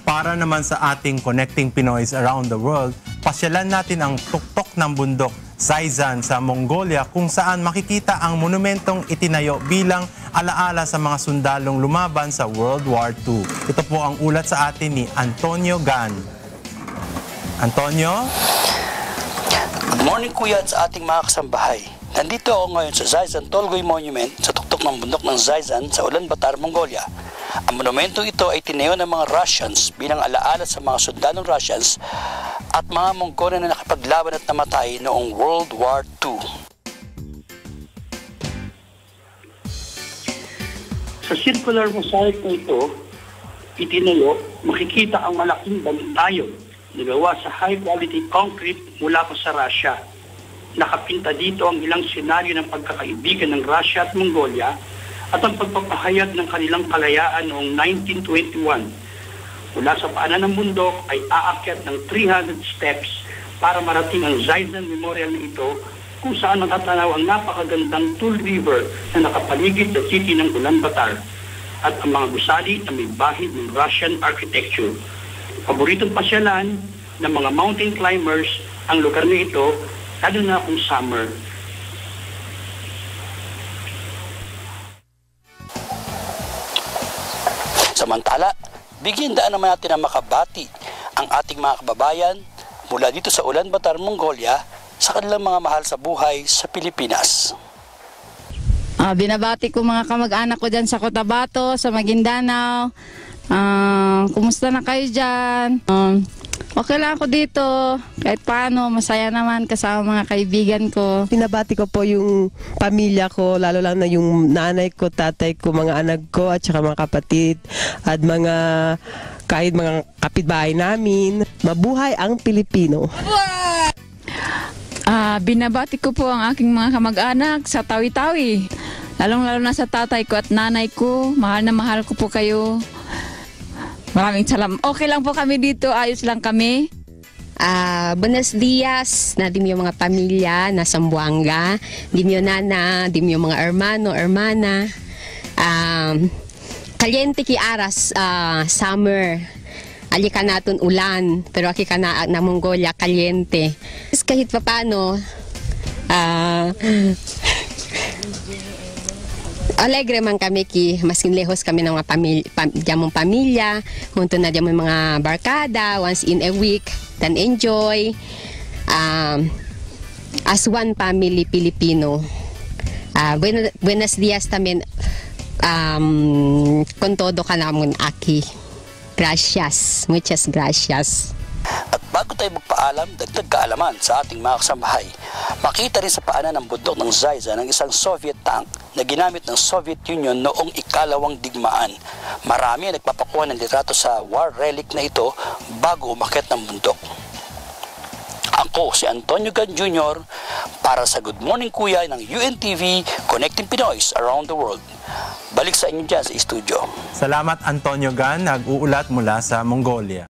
Para naman sa ating Connecting Pinoys Around the World, pasyalan natin ang tuktok ng bundok Zaizan sa Mongolia kung saan makikita ang monumentong itinayo bilang alaala sa mga sundalong lumaban sa World War II. Ito po ang ulat sa atin ni Antonio Gan. Antonio? Good morning kuya at sa ating mga kasambahay. Nandito ako ngayon sa Zaizan Tolgoy Monument sa tuktok ng bundok ng Zaizan sa Ulaanbaatar, Mongolia. Ang monumento ito ay tinayo ng mga Russians bilang alaala sa mga sundalong Russians at mga Mongolian na nakipaglaban at namatay noong World War II. Sa circular mosaic na ito, itinayo, makikita ang malaking bantayo na gawa sa high-quality concrete mula pa sa Russia. Nakapinta dito ang ilang senaryo ng pagkakaibigan ng Russia at Mongolia at ang pagpapahayag ng kanilang kalayaan noong 1921. Mula sa paanan ng bundok ay aakyat ng 300 steps para marating ang Zaizan Memorial na ito kung saan matatanaw ang napakagandang Tule River na nakapaligid sa city ng Ulaanbaatar at ang mga gusali na may bahid ng Russian architecture. Paboritong pasyalan ng mga mountain climbers ang lugar na ito, lalo na kung summer. Samantala, bigyan daan naman natin ang makabati ang ating mga kababayan mula dito sa Ulaanbaatar, Mongolia sa kanilang mga mahal sa buhay sa Pilipinas. Binabati ko mga kamag-anak ko dyan sa Cotabato, sa Maguindanao. Kumusta na kayo dyan? Okay lang ako dito, kahit paano, masaya naman kasama mga kaibigan ko. Pinabati ko po yung pamilya ko, lalo lang na yung nanay ko, tatay ko, mga anak ko, at saka mga kapatid, at kahit mga kapitbahay namin. Mabuhay ang Pilipino! Binabati ko po ang aking mga kamag-anak sa Tawi-Tawi. Lalong-lalo na sa tatay ko at nanay ko. Mahal na mahal ko po kayo. Maraming salamat. Okay lang po kami dito. Ayos lang kami. Buenos dias na dim yung mga pamilya na Sambuanga. Dim yung nana, dim yung mga hermano, hermana. Kaliente ki aras summer. Ali ka natin ulan. Pero aki ka na Mongolia, kaliente. Kahit pa paano, alegre man kami maskin lehos kami ng mga pamilya, junto na dyan mga barkada once in a week, then enjoy as one family Filipino. Buenos dias tamen con todo ka naman aki. Gracias, muchas gracias. At bago tayo magpaalam, dagdag kaalaman sa ating mga kasambahay. Makita rin sa paanan ng bundok ng Zaizan ang isang Soviet tank na ginamit ng Soviet Union noong ikalawang digmaan. Marami ang nagpapakuha ng litrato sa war relic na ito bago umakyat ng bundok. Ako si Antonio Gan Jr. para sa Good Morning Kuya ng UNTV Connecting Pinoys Around the World. Balik sa inyo dyan sa studio. Salamat Antonio Gan, nag-uulat mula sa Mongolia.